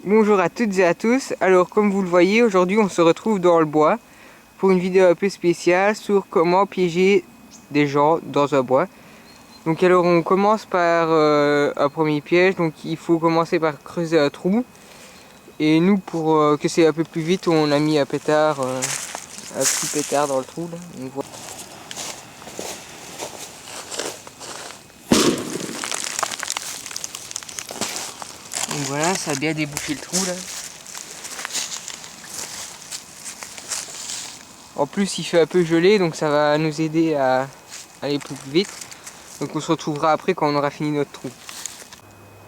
Bonjour à toutes et à tous. Alors comme vous le voyez, aujourd'hui on se retrouve dans le bois pour une vidéo un peu spéciale sur comment piéger des gens dans un bois. Donc alors on commence par un premier piège. Donc il faut commencer par creuser un trou. Et nous, pour que c'est un peu plus vite, on a mis un pétard, un petit pétard dans le trou là. Donc, voilà. Donc voilà, ça a bien débouché le trou là. En plus il fait un peu gelé, donc ça va nous aider à aller plus vite. Donc on se retrouvera après quand on aura fini notre trou.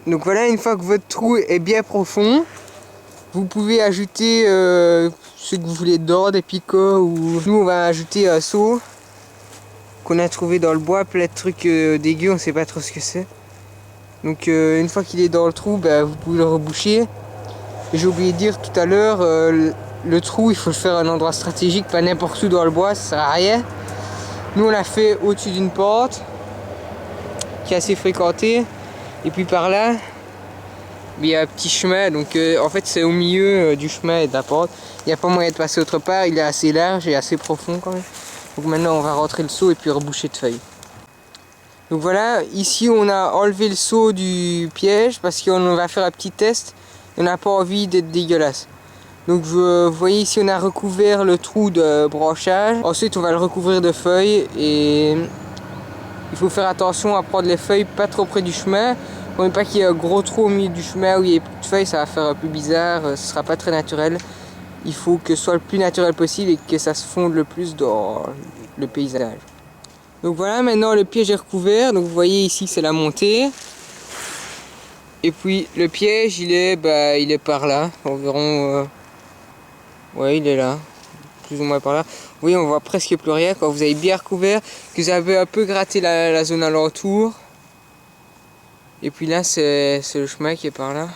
Donc voilà, une fois que votre trou est bien profond, vous pouvez ajouter ce que vous voulez dedans, des picots ou... Nous on va ajouter un seau qu'on a trouvé dans le bois, plein de trucs dégueux, on sait pas trop ce que c'est. Donc une fois qu'il est dans le trou, vous pouvez le reboucher. J'ai oublié de dire tout à l'heure, le trou il faut le faire à un endroit stratégique, pas n'importe où dans le bois, ça sert à rien. Nous on l'a fait au-dessus d'une pente qui est assez fréquentée. Et puis par là, il y a un petit chemin, donc en fait c'est au milieu du chemin et de la pente. Il n'y a pas moyen de passer autre part, il est assez large et assez profond quand même. Donc maintenant on va rentrer le seau et puis reboucher de feuilles. Donc voilà, ici on a enlevé le seau du piège parce qu'on va faire un petit test. On n'a pas envie d'être dégueulasse. Donc vous voyez ici on a recouvert le trou de branchage. Ensuite on va le recouvrir de feuilles et il faut faire attention à prendre les feuilles pas trop près du chemin. Pour ne pas qu'il y ait un gros trou au milieu du chemin où il y ait plus de feuilles, ça va faire un peu bizarre, ce sera pas très naturel. Il faut que ce soit le plus naturel possible et que ça se fonde le plus dans le paysage. Donc voilà, maintenant le piège est recouvert. Donc vous voyez ici c'est la montée. Et puis le piège il est par là, environ... ouais il est là, plus ou moins par là. Vous voyez on voit presque plus rien quand vous avez bien recouvert, que vous avez un peu gratté la zone alentour. Et puis là c'est le chemin qui est par là.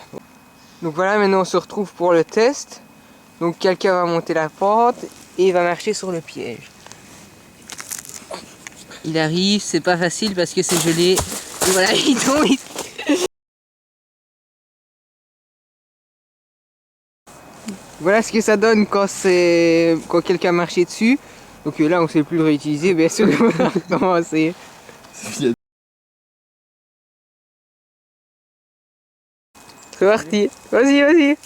Donc voilà, maintenant on se retrouve pour le test. Donc quelqu'un va monter la pente et il va marcher sur le piège. Il arrive, c'est pas facile parce que c'est gelé. Et voilà, il tombe. Voilà ce que ça donne quand quelqu'un marche dessus. Donc là on ne sait plus le réutiliser, bien sûr on va recommencer. C'est parti, vas-y, vas-y.